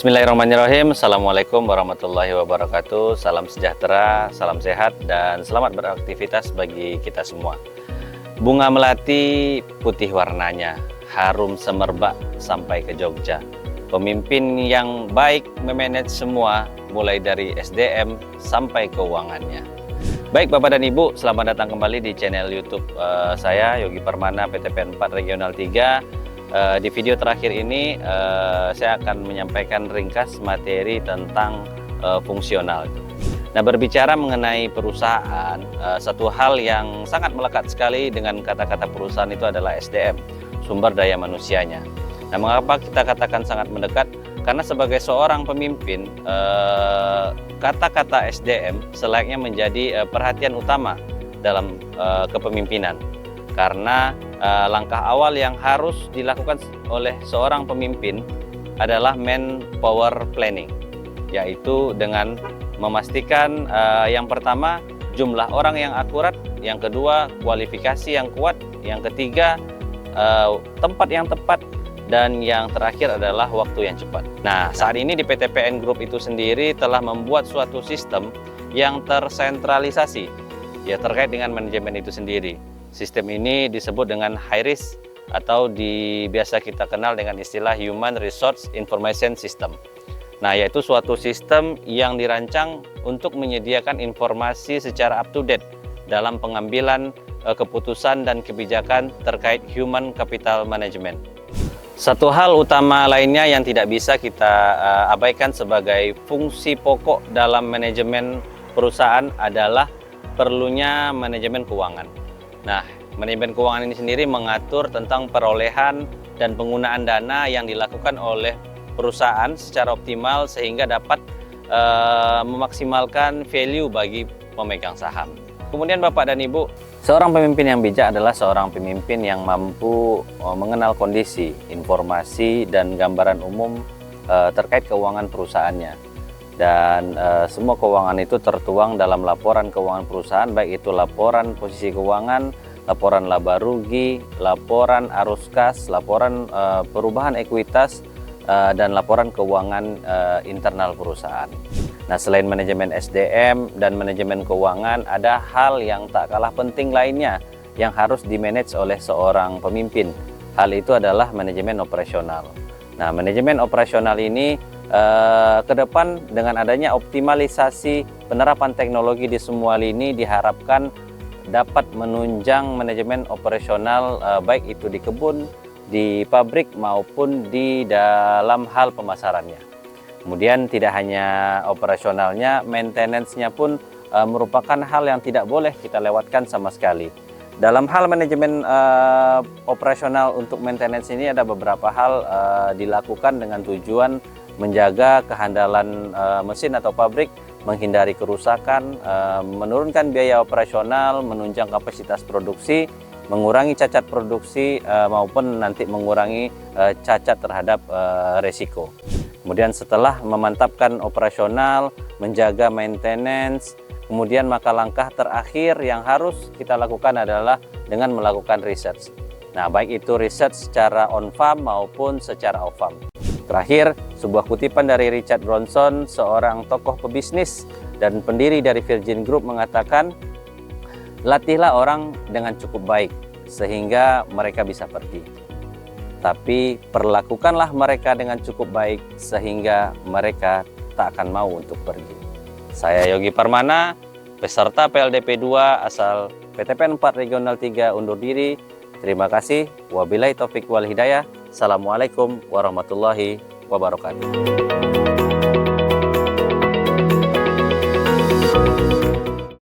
Bismillahirrahmanirrahim. Assalamualaikum warahmatullahi wabarakatuh. Salam sejahtera, salam sehat, dan selamat beraktivitas bagi kita semua. Bunga melati putih warnanya, harum semerbak sampai ke Jogja. Pemimpin yang baik memanage semua, mulai dari SDM sampai keuangannya. Baik Bapak dan Ibu, selamat datang kembali di channel YouTube saya, Yogi Permana, PTPN 4 Regional 3. Di video terakhir ini saya akan menyampaikan ringkas materi tentang fungsional. Nah, berbicara mengenai perusahaan, satu hal yang sangat melekat sekali dengan kata-kata perusahaan itu adalah SDM, sumber daya manusianya. Nah, mengapa kita katakan sangat mendekat? Karena sebagai seorang pemimpin, kata-kata SDM selayaknya menjadi perhatian utama dalam kepemimpinan. Karena langkah awal yang harus dilakukan oleh seorang pemimpin adalah manpower planning, yaitu dengan memastikan yang pertama jumlah orang yang akurat, yang kedua kualifikasi yang kuat, yang ketiga tempat yang tepat, dan yang terakhir adalah waktu yang cepat. Nah, saat ini di PTPN Group itu sendiri telah membuat suatu sistem yang tersentralisasi ya terkait dengan manajemen itu sendiri. Sistem ini disebut dengan high risk atau biasa kita kenal dengan istilah Human Resource Information System. Nah, yaitu suatu sistem yang dirancang untuk menyediakan informasi secara up to date dalam pengambilan keputusan dan kebijakan terkait human capital management. Satu hal utama lainnya yang tidak bisa kita abaikan sebagai fungsi pokok dalam manajemen perusahaan adalah perlunya manajemen keuangan. Nah, manajemen keuangan ini sendiri mengatur tentang perolehan dan penggunaan dana yang dilakukan oleh perusahaan secara optimal sehingga dapat memaksimalkan value bagi pemegang saham. Kemudian Bapak dan Ibu, seorang pemimpin yang bijak adalah seorang pemimpin yang mampu mengenal kondisi, informasi, dan gambaran umum terkait keuangan perusahaannya. Dan semua keuangan itu tertuang dalam laporan keuangan perusahaan, baik itu laporan posisi keuangan, laporan laba rugi, laporan arus kas, laporan perubahan ekuitas, dan laporan keuangan internal perusahaan. Nah, selain manajemen SDM dan manajemen keuangan, ada hal yang tak kalah penting lainnya yang harus dimanage oleh seorang pemimpin. Hal itu adalah manajemen operasional. Nah, manajemen operasional ini ke depan dengan adanya optimalisasi penerapan teknologi di semua lini diharapkan dapat menunjang manajemen operasional baik itu di kebun, di pabrik maupun di dalam hal pemasarannya. Kemudian tidak hanya operasionalnya, maintenance-nya pun merupakan hal yang tidak boleh kita lewatkan sama sekali. Dalam hal manajemen operasional untuk maintenance ini ada beberapa hal dilakukan dengan tujuan menjaga kehandalan mesin atau pabrik, menghindari kerusakan, menurunkan biaya operasional, menunjang kapasitas produksi, mengurangi cacat produksi maupun nanti mengurangi cacat terhadap resiko. Kemudian setelah memantapkan operasional, menjaga maintenance, kemudian maka langkah terakhir yang harus kita lakukan adalah dengan melakukan research. Nah, baik itu research secara on-farm maupun secara off-farm. Terakhir, sebuah kutipan dari Richard Branson, seorang tokoh pebisnis dan pendiri dari Virgin Group mengatakan, latihlah orang dengan cukup baik sehingga mereka bisa pergi. Tapi perlakukanlah mereka dengan cukup baik sehingga mereka tak akan mau untuk pergi. Saya Yogi Permana, peserta PLDP 2 asal PTPN 4 Regional 3 undur diri. Terima kasih. Wabillahi taufik wal hidayah. Assalamualaikum warahmatullahi wabarakatuh.